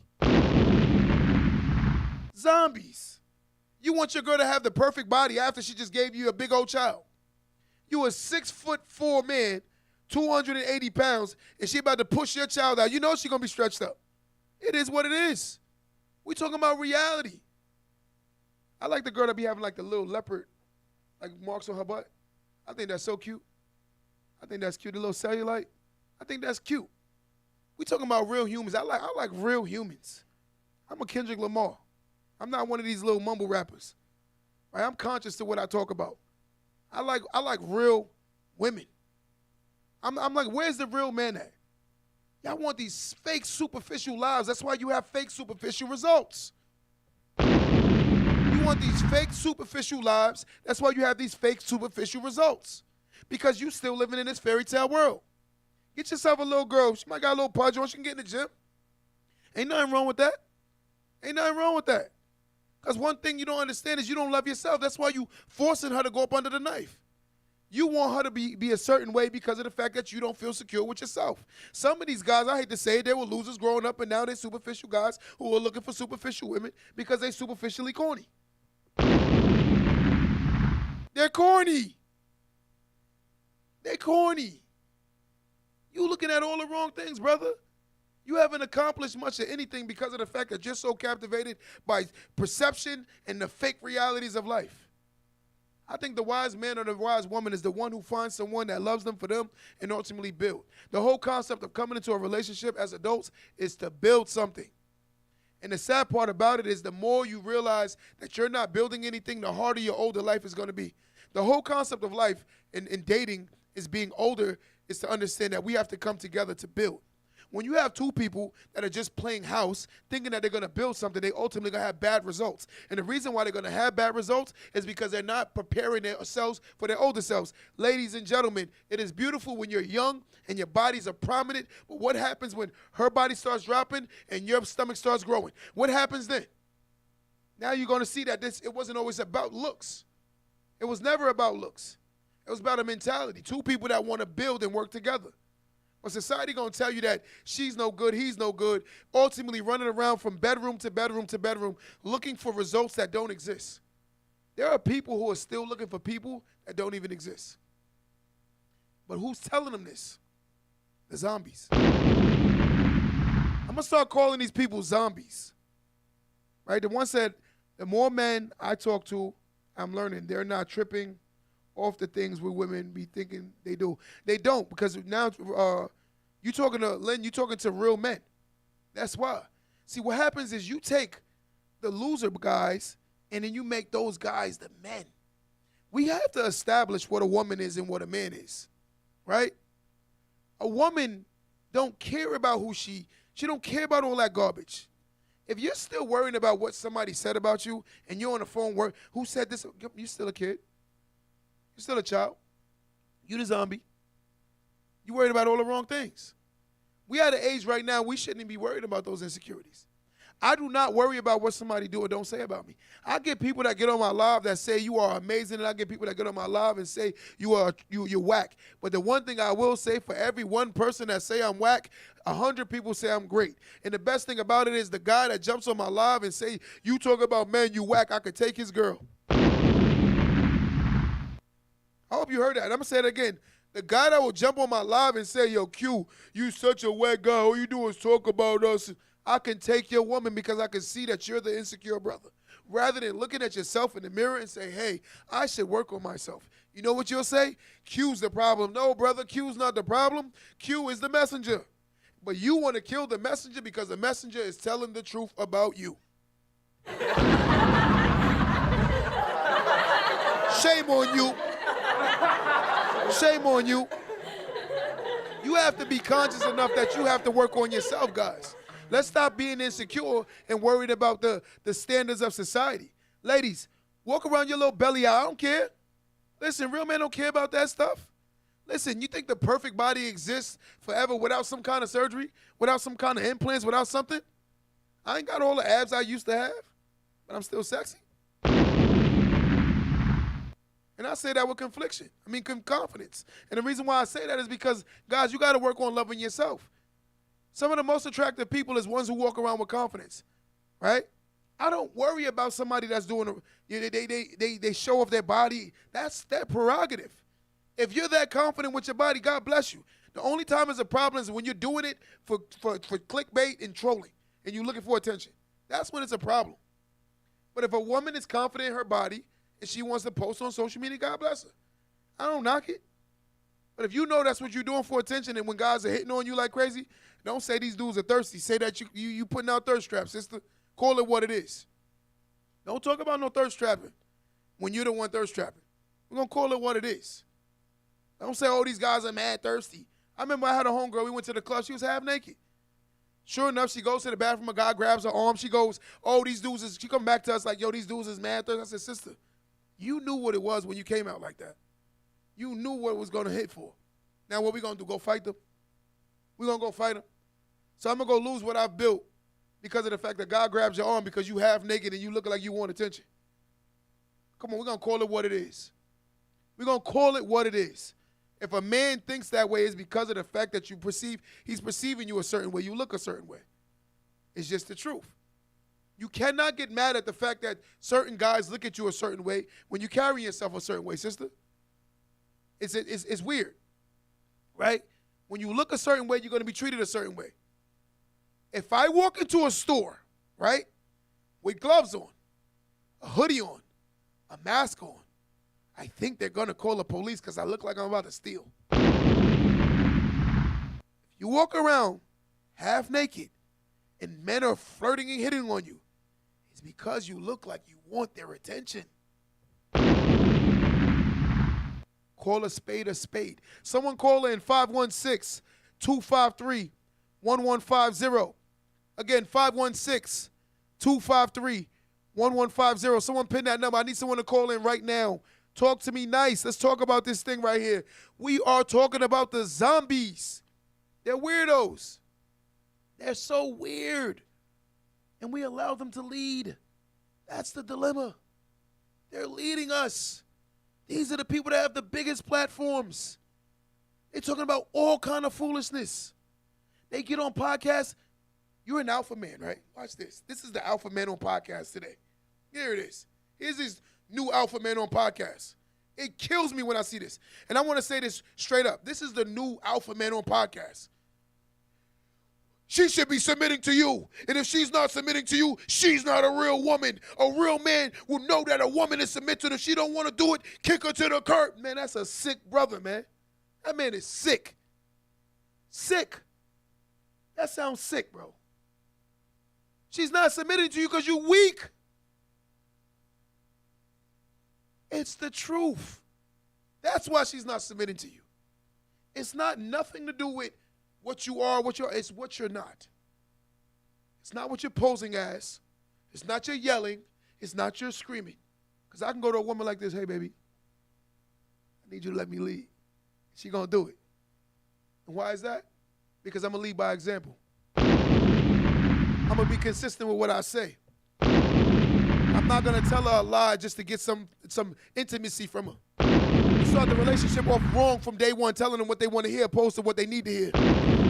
Zombies. You want your girl to have the perfect body after she just gave you a big old child. You a 6'4" man, 280 pounds, and she about to push your child out. You know she gonna be stretched up. It is what it is. We talking about reality. I like the girl that be having like the little leopard, like marks on her butt. I think that's so cute. I think that's cute. The little cellulite. I think that's cute. We talking about real humans. I like real humans. I'm a Kendrick Lamar. I'm not one of these little mumble rappers. Right? I'm conscious to what I talk about. I like real women. I'm like, where's the real man at? Y'all want these fake superficial lives. That's why you have fake superficial results. You want these fake superficial lives. That's why you have these fake superficial results. Because you still living in this fairy tale world. Get yourself a little girl. She might got a little pudge on. She can get in the gym. Ain't nothing wrong with that. Ain't nothing wrong with that. Because one thing you don't understand is you don't love yourself. That's why you forcing her to go up under the knife. You want her to be a certain way because of the fact that you don't feel secure with yourself. Some of these guys, I hate to say it, they were losers growing up, and now they're superficial guys who are looking for superficial women because they superficially corny. They're corny. They're corny. You looking at all the wrong things, brother. You haven't accomplished much of anything because of the fact that you're so captivated by perception and the fake realities of life. I think the wise man or the wise woman is the one who finds someone that loves them for them and ultimately build. The whole concept of coming into a relationship as adults is to build something. And the sad part about it is the more you realize that you're not building anything, the harder your older life is going to be. The whole concept of life in dating is being older is to understand that we have to come together to build. When you have two people that are just playing house, thinking that they're going to build something, they ultimately going to have bad results. And the reason why they're going to have bad results is because they're not preparing themselves for their older selves. Ladies and gentlemen, it is beautiful when you're young and your bodies are prominent, but what happens when her body starts dropping and your stomach starts growing? What happens then? Now you're going to see that it wasn't always about looks. It was never about looks. It was about a mentality. Two people that want to build and work together. But society going to tell you that she's no good, he's no good, ultimately running around from bedroom to bedroom to bedroom looking for results that don't exist. There are people who are still looking for people that don't even exist. But who's telling them this? The zombies. I'm going to start calling these people zombies. Right? The one said, the more men I talk to, I'm learning they're not tripping off the things where women be thinking they do. They don't, because now you talking to Lynn, you talking to real men. That's why. See, what happens is you take the loser guys and then you make those guys the men. We have to establish what a woman is and what a man is, right? A woman don't care about who she don't care about all that garbage. If you're still worrying about what somebody said about you and you're on the phone, who said this? You're still a kid. You're still a child. You the zombie. You worried about all the wrong things. We at an age right now, we shouldn't be worried about those insecurities. I do not worry about what somebody do or don't say about me. I get people that get on my live that say you are amazing, and I get people that get on my live and say you're whack. But the one thing I will say, for every one person that say I'm whack, 100 people say I'm great. And the best thing about it is the guy that jumps on my live and say, you talk about man, you whack, I could take his girl. I hope you heard that. I'm going to say it again. The guy that will jump on my live and say, yo, Q, you such a whack guy. All you do is talk about us. I can take your woman because I can see that you're the insecure brother. Rather than looking at yourself in the mirror and say, hey, I should work on myself. You know what you'll say? Q's the problem. No, brother, Q's not the problem. Q is the messenger. But you want to kill the messenger because the messenger is telling the truth about you. Shame on you. Shame on you. You have to be conscious enough that you have to work on yourself, guys. Let's stop being insecure and worried about the standards of society. Ladies, walk around your little belly out. I don't care. Listen, real men don't care about that stuff. Listen, you think the perfect body exists forever without some kind of surgery, without some kind of implants, without something? I ain't got all the abs I used to have, but I'm still sexy. And I say that with confidence. And the reason why I say that is because, guys, you got to work on loving yourself. Some of the most attractive people is ones who walk around with confidence, right? I don't worry about somebody that's doing, they show off their body. That's their prerogative. If you're that confident with your body, God bless you. The only time it's a problem is when you're doing it for clickbait and trolling and you're looking for attention. That's when it's a problem. But if a woman is confident in her body and she wants to post on social media, God bless her. I don't knock it. But if you know that's what you're doing for attention and when guys are hitting on you like crazy, don't say these dudes are thirsty. Say that you putting out thirst traps, sister. Call it what it is. Don't talk about no thirst trapping when you're the one thirst trapping. We're going to call it what it is. Don't say, oh, these guys are mad thirsty. I remember I had a homegirl. We went to the club. She was half naked. Sure enough, she goes to the bathroom. A guy grabs her arm. She goes, oh, these dudes is, she come back to us like, yo, these dudes is mad thirsty. I said, sister, you knew what it was when you came out like that. You knew what it was going to hit for. Now what we going to do, go fight them? We're going to go fight them. So I'm going to go lose what I've built because of the fact that God grabs your arm because you half naked and you look like you want attention. Come on, we're going to call it what it is. We're going to call it what it is. If a man thinks that way, it's because of the fact that he's perceiving you a certain way. You look a certain way. It's just the truth. You cannot get mad at the fact that certain guys look at you a certain way when you carry yourself a certain way, sister. It's weird, right? When you look a certain way, you're going to be treated a certain way. If I walk into a store, right, with gloves on, a hoodie on, a mask on, I think they're going to call the police because I look like I'm about to steal. If you walk around half naked and men are flirting and hitting on you, it's because you look like you want their attention. Call a spade a spade. Someone call in 516-253-1155. 1150. Again, 516-253-1150. Someone pin that number. I need someone to call in right now. Talk to me nice. Let's talk about this thing right here. We are talking about the zombies. They're weirdos. They're so weird. And we allow them to lead. That's the dilemma. They're leading us. These are the people that have the biggest platforms. They're talking about all kind of foolishness. They get on podcasts. You're an alpha man, right? Watch this. This is the alpha man on podcast today. Here it is. Here's this new alpha man on podcast. It kills me when I see this. And I want to say this straight up. This is the new alpha man on podcast. She should be submitting to you. And if she's not submitting to you, she's not a real woman. A real man will know that a woman is submitted. If she don't want to do it, kick her to the curb. Man, that's a sick brother, man. That man is sick. Sick. That sounds sick, bro. She's not submitting to you because you're weak. It's the truth. That's why she's not submitting to you. It's not nothing to do with what you are, it's what you're not. It's not what you're posing as. It's not your yelling. It's not your screaming. Because I can go to a woman like this, hey, baby, I need you to let me lead. She going to do it. And why is that? Because I'm going to lead by example. I'm going to be consistent with what I say. I'm not going to tell her a lie just to get some intimacy from her. You start the relationship off wrong from day one, telling them what they want to hear opposed to what they need to hear.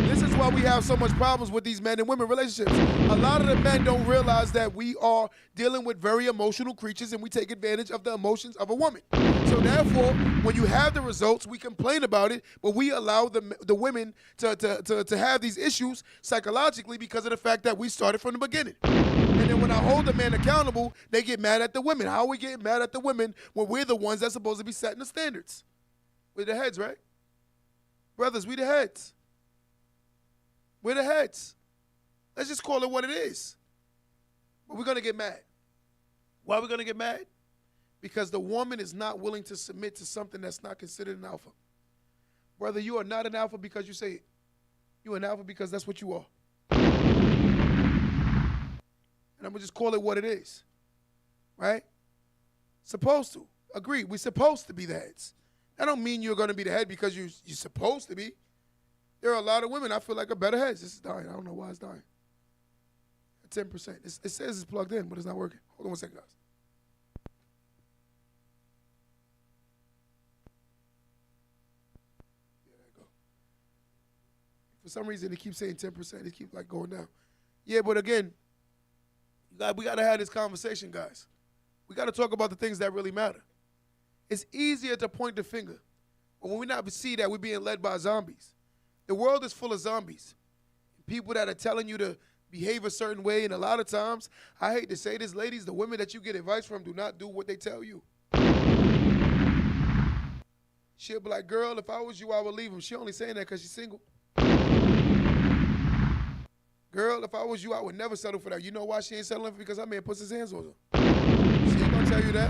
This is why we have so much problems with these men and women relationships. A lot of the men don't realize that we are dealing with very emotional creatures and we take advantage of the emotions of a woman. So therefore, when you have the results, we complain about it, but we allow the women to have these issues psychologically because of the fact that we started from the beginning. And then when I hold the man accountable, they get mad at the women. How are we getting mad at the women when we're the ones that's supposed to be setting the standards? We're the heads, right? Brothers, we the heads. We're the heads. Let's just call it what it is. But we're going to get mad. Why are we going to get mad? Because the woman is not willing to submit to something that's not considered an alpha. Brother, you are not an alpha because you say it. You're an alpha because that's what you are. And I'm going to just call it what it is. Right? Supposed to. Agree. We're supposed to be the heads. That don't mean you're going to be the head because you're supposed to be. There are a lot of women I feel like are better heads. This is dying. I don't know why it's dying. 10%. It says it's plugged in, but it's not working. Hold on one second, guys. Yeah, there you go. For some reason, it keeps saying 10%. It keeps like going down. Yeah, but again, we got to have this conversation, guys. We got to talk about the things that really matter. It's easier to point the finger, but when we not see that we're being led by zombies. The world is full of zombies. People that are telling you to behave a certain way, and a lot of times, I hate to say this, ladies, the women that you get advice from do not do what they tell you. She'll be like, girl, if I was you, I would leave him. She only saying that because she's single. Girl, if I was you, I would never settle for that. You know why she ain't settling for? Because that man puts his hands on her. She ain't going to tell you that.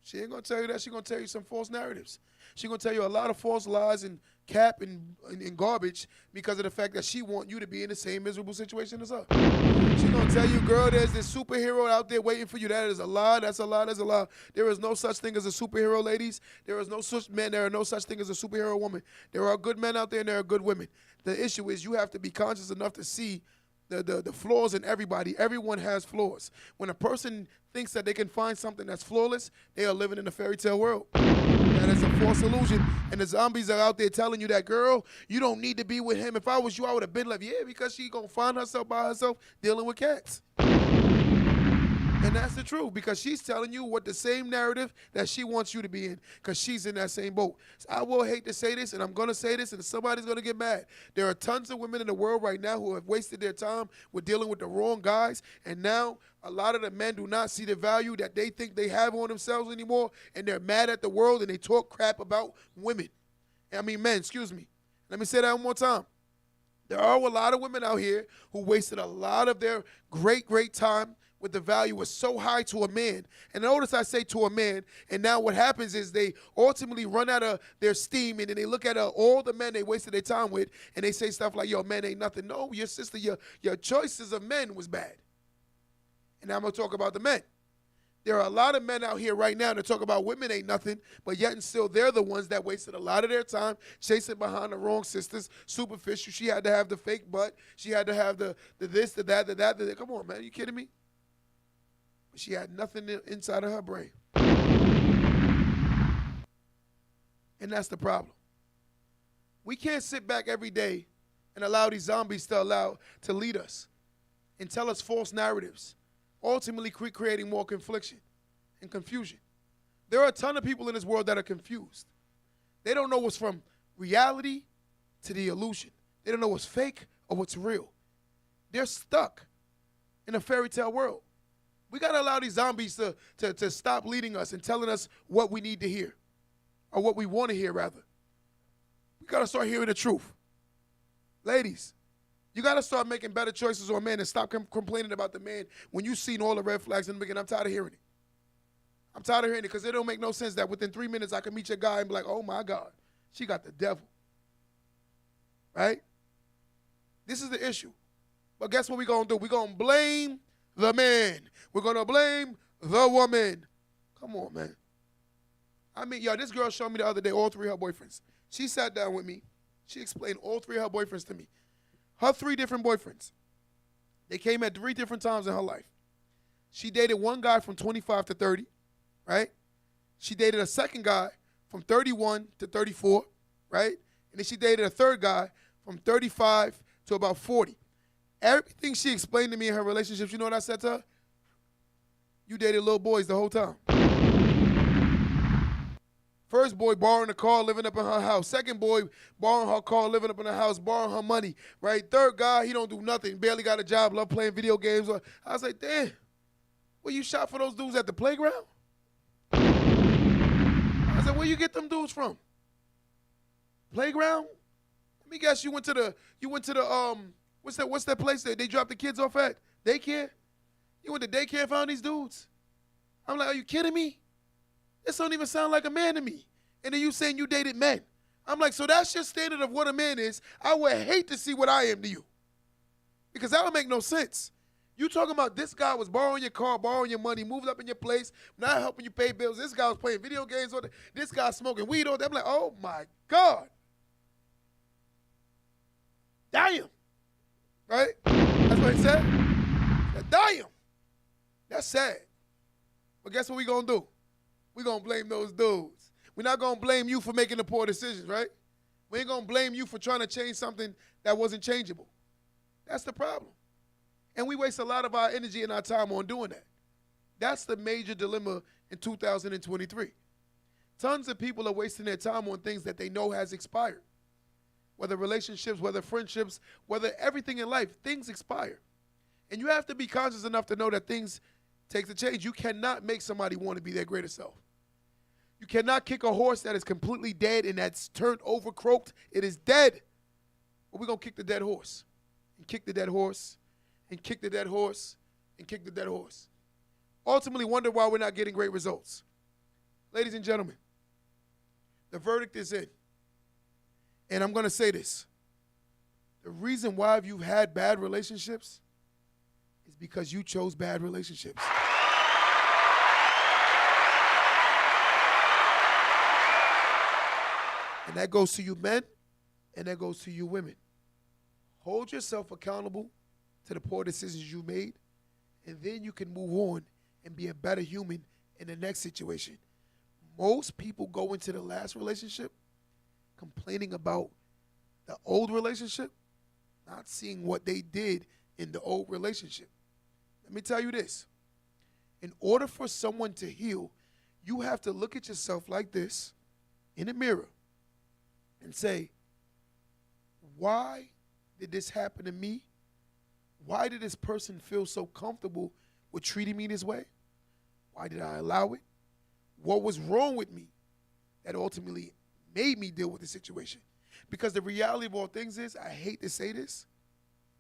She ain't going to tell you that. She's going to tell you some false narratives. She's going to tell you a lot of false lies and cap and garbage because of the fact that she want you to be in the same miserable situation as her. She's going to tell you, girl, there's this superhero out there waiting for you. That is a lie. That's a lie. That's a lie. There is no such thing as a superhero, ladies. There is no such men. There are no such thing as a superhero woman. There are good men out there and there are good women. The issue is you have to be conscious enough to see the flaws in everybody. Everyone has flaws. When a person thinks that they can find something that's flawless, they are living in a fairy tale world. That is a false illusion. And the zombies are out there telling you that, girl, you don't need to be with him. If I was you, I would have been like, yeah, because she going to find herself by herself dealing with cats. And that's the truth, because she's telling you what the same narrative that she wants you to be in, because she's in that same boat. So I will hate to say this, and I'm going to say this, and somebody's going to get mad. There are tons of women in the world right now who have wasted their time with dealing with the wrong guys, and now a lot of the men do not see the value that they think they have on themselves anymore, and they're mad at the world, and they talk crap about women. Men, excuse me. Let me say that one more time. There are a lot of women out here who wasted a lot of their great, great time with the value is so high to a man. And notice I say to a man, and now what happens is they ultimately run out of their steam, and then they look at all the men they wasted their time with, and they say stuff like, yo, men ain't nothing. No, your sister, your choices of men was bad. And now I'm going to talk about the men. There are a lot of men out here right now that talk about women ain't nothing, but yet and still they're the ones that wasted a lot of their time chasing behind the wrong sisters, superficial. She had to have the fake butt. She had to have the this, the that, the that, the that. Come on, man. You kidding me? But she had nothing inside of her brain. And that's the problem. We can't sit back every day and allow these zombies to lead us and tell us false narratives, ultimately creating more confliction and confusion. There are a ton of people in this world that are confused. They don't know what's from reality to the illusion. They don't know what's fake or what's real. They're stuck in a fairy tale world. We got to allow these zombies to stop leading us and telling us what we need to hear, or what we want to hear, rather. We got to start hearing the truth. Ladies, you got to start making better choices on men and stop complaining about the man when you've seen all the red flags in the beginning. I'm tired of hearing it. I'm tired of hearing it because it don't make no sense that within 3 minutes I can meet your guy and be like, oh, my God, she got the devil. Right? This is the issue. But guess what we're going to do? We're going to blame the man. We're going to blame the woman. Come on, man. I mean, yo, this girl showed me the other day all 3 of her boyfriends. She sat down with me. She explained all 3 of her boyfriends to me. Her 3 different boyfriends. They came at 3 different times in her life. She dated one guy from 25 to 30, right? She dated a second guy from 31 to 34, right? And then she dated a third guy from 35 to about 40. Everything she explained to me in her relationships, you know what I said to her? You dated little boys the whole time. First boy borrowing a car, living up in her house. Second boy borrowing her car, living up in the house, borrowing her money, right? Third guy, he don't do nothing, barely got a job, love playing video games. I was like, damn, well, you shot for those dudes at the playground? I said, where you get them dudes from? Playground? Let me guess, you went to the what's that place that they drop the kids off at? Daycare? You went to daycare and found these dudes? I'm like, are you kidding me? This don't even sound like a man to me. And then you saying you dated men. I'm like, so that's your standard of what a man is. I would hate to see what I am to you. Because that would make no sense. You talking about this guy was borrowing your car, borrowing your money, moving up in your place, not helping you pay bills. This guy was playing video games. This guy smoking weed all day. I'm like, oh, my God. Damn. Right? That's what he said. Damn. That's sad. But guess what we going to do? We're going to blame those dudes. We're not going to blame you for making the poor decisions, right? We ain't going to blame you for trying to change something that wasn't changeable. That's the problem. And we waste a lot of our energy and our time on doing that. That's the major dilemma in 2023. Tons of people are wasting their time on things that they know has expired. Whether relationships, whether friendships, whether everything in life, things expire. And you have to be conscious enough to know that things take a change. You cannot make somebody want to be their greater self. You cannot kick a horse that is completely dead and that's turned over, croaked. It is dead. But we're going to kick the dead horse and kick the dead horse and kick the dead horse and kick the dead horse. Ultimately wonder why we're not getting great results. Ladies and gentlemen, the verdict is in. And I'm going to say this. The reason why you've had bad relationships is because you chose bad relationships. And that goes to you men, and that goes to you women. Hold yourself accountable to the poor decisions you made, and then you can move on and be a better human in the next situation. Most people go into the last relationship complaining about the old relationship, not seeing what they did in the old relationship. Let me tell you this. In order for someone to heal, you have to look at yourself like this in the mirror and say, why did this happen to me? Why did this person feel so comfortable with treating me this way? Why did I allow it? What was wrong with me that ultimately made me deal with the situation? Because the reality of all things is, I hate to say this,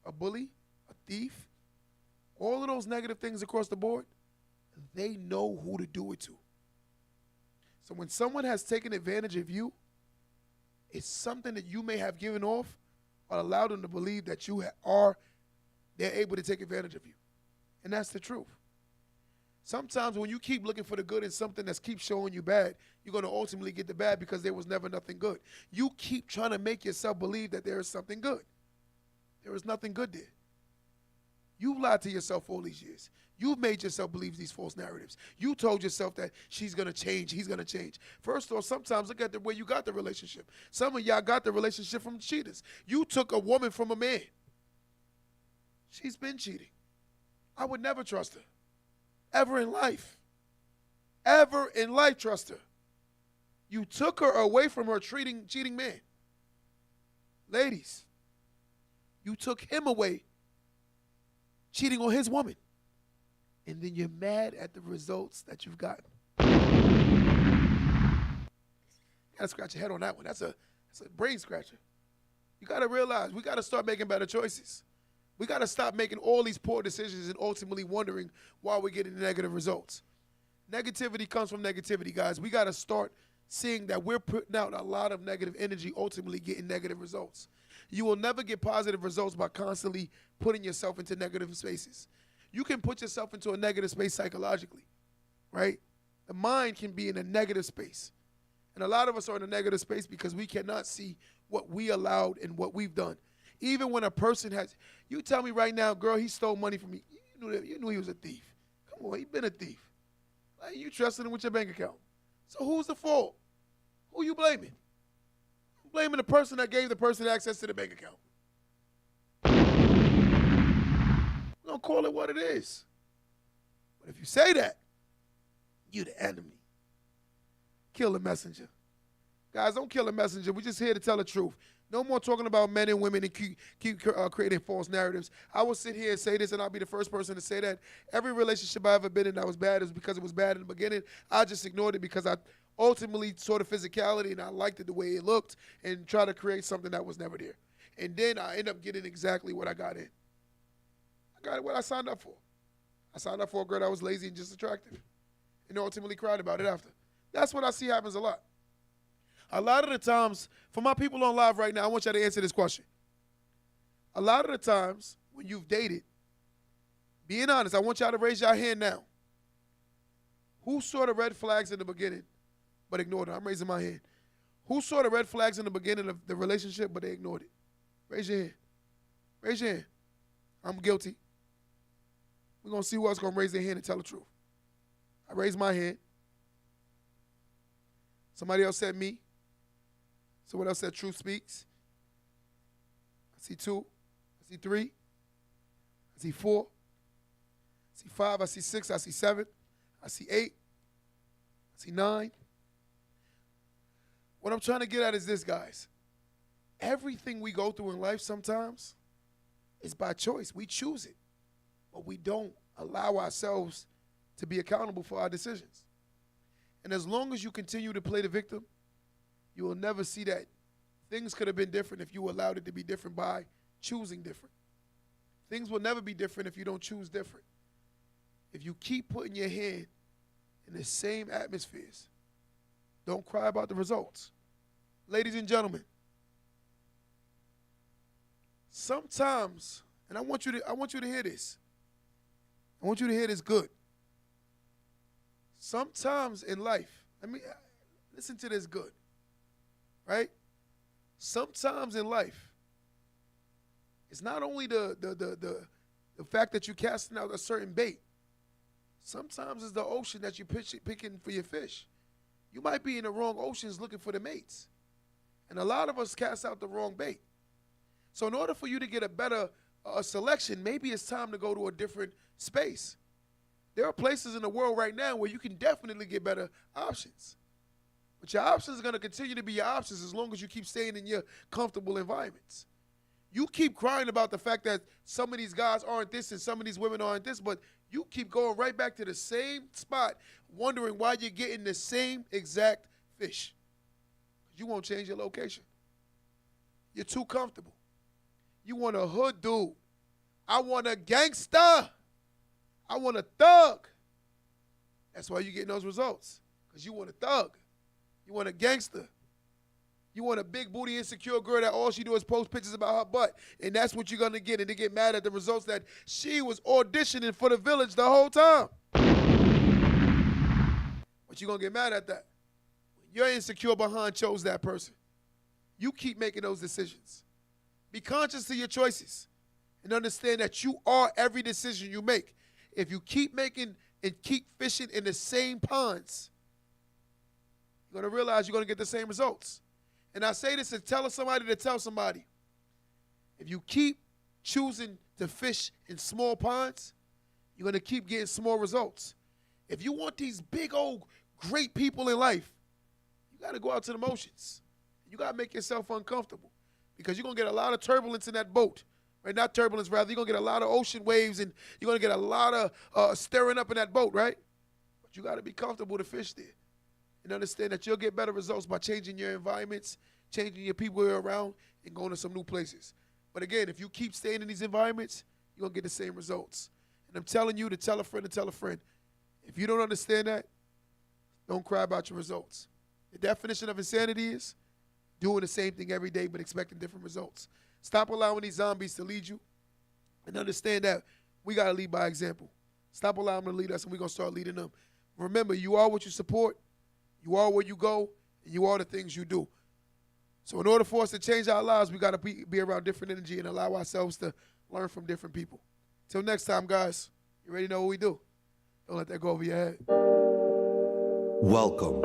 a bully, a thief, all of those negative things across the board, they know who to do it to. So when someone has taken advantage of you, it's something that you may have given off or allowed them to believe that they're able to take advantage of you. And that's the truth. Sometimes when you keep looking for the good in something that keeps showing you bad, you're going to ultimately get the bad because there was never nothing good. You keep trying to make yourself believe that there is something good. There is nothing good there. You've lied to yourself all these years. You've made yourself believe these false narratives. You told yourself that she's going to change, he's going to change. First off, sometimes look at the way you got the relationship. Some of y'all got the relationship from cheaters. You took a woman from a man. She's been cheating. I would never trust her. Ever in life. Ever in life, trust her. You took her away from her cheating man. Ladies, you took him away cheating on his woman. And then you're mad at the results that you've gotten. You gotta scratch your head on that one. That's a brain scratcher. You gotta realize we gotta start making better choices. We got to stop making all these poor decisions and ultimately wondering why we're getting negative results. Negativity comes from negativity, guys. We got to start seeing that we're putting out a lot of negative energy, ultimately getting negative results. You will never get positive results by constantly putting yourself into negative spaces. You can put yourself into a negative space psychologically, right? The mind can be in a negative space. And a lot of us are in a negative space because we cannot see what we allowed and what we've done. Even when a person has, you tell me right now, girl, he stole money from me. You knew he was a thief. Come on, he been a thief. Like, you trusted him with your bank account. So who's the fault? Who you blaming? I'm blaming the person that gave the person access to the bank account. We're going to call it what it is. But if you say that, you're the enemy. Kill the messenger. Guys, don't kill the messenger. We're just here to tell the truth. No more talking about men and women and keep creating false narratives. I will sit here and say this, and I'll be the first person to say that. Every relationship I ever been in that was bad is because it was bad in the beginning. I just ignored it because I ultimately saw the physicality and I liked it the way it looked and tried to create something that was never there. And then I end up getting exactly what I got in. I got what I signed up for. I signed up for a girl that was lazy and just attractive and ultimately cried about it after. That's what I see happens a lot. A lot of the times, for my people on live right now, I want y'all to answer this question. A lot of the times when you've dated, being honest, I want y'all to raise your hand now. Who saw the red flags in the beginning but ignored it? I'm raising my hand. Who saw the red flags in the beginning of the relationship but they ignored it? Raise your hand. Raise your hand. I'm guilty. We're going to see who else going to raise their hand and tell the truth. I raised my hand. Somebody else said me. Someone else said truth speaks. I see 2. I see 3. I see 4. I see 5. I see 6. I see 7. I see 8. I see 9. What I'm trying to get at is this, guys. Everything we go through in life sometimes is by choice. We choose it. But we don't allow ourselves to be accountable for our decisions. And as long as you continue to play the victim, you will never see that things could have been different if you allowed it to be different by choosing different. Things will never be different if you don't choose different. If you keep putting your hand in the same atmospheres, don't cry about the results. Ladies and gentlemen, sometimes, and I want you to hear this. I want you to hear this good. Sometimes in life, listen to this good. Right? Sometimes in life, it's not only the fact that you're casting out a certain bait. Sometimes it's the ocean that you're picking for your fish. You might be in the wrong oceans looking for the mates. And a lot of us cast out the wrong bait. So in order for you to get a better selection, maybe it's time to go to a different space. There are places in the world right now where you can definitely get better options. But your options are going to continue to be your options as long as you keep staying in your comfortable environments. You keep crying about the fact that some of these guys aren't this and some of these women aren't this, but you keep going right back to the same spot wondering why you're getting the same exact fish. You won't change your location. You're too comfortable. You want a hood dude. I want a gangster. I want a thug. That's why you're getting those results, because you want a thug. You want a gangster. You want a big booty, insecure girl that all she do is post pictures about her butt, and that's what you're going to get, and they get mad at the results that she was auditioning for the Village the whole time. But you're going to get mad at that. Your insecure behind chose that person. You keep making those decisions. Be conscious of your choices and understand that you are every decision you make. If you keep making and keep fishing in the same ponds, you're going to realize you're going to get the same results. And I say this to tell somebody to tell somebody. If you keep choosing to fish in small ponds, you're going to keep getting small results. If you want these big old great people in life, you got to go out to the motions. You got to make yourself uncomfortable, because you're going to get a lot of turbulence in that boat. Right? Not turbulence, rather. You're going to get a lot of ocean waves, and you're going to get a lot of stirring up in that boat, right? But you got to be comfortable to fish there and understand that you'll get better results by changing your environments, changing your people you're around, and going to some new places. But again, if you keep staying in these environments, you're going to get the same results. And I'm telling you to tell a friend to tell a friend. If you don't understand that, don't cry about your results. The definition of insanity is doing the same thing every day but expecting different results. Stop allowing these zombies to lead you, and understand that we got to lead by example. Stop allowing them to lead us, and we're going to start leading them. Remember, you are what you support, you are where you go, and you are the things you do. So in order for us to change our lives, we got to be around different energy and allow ourselves to learn from different people. Till next time, guys, you already know what we do. Don't let that go over your head.
Welcome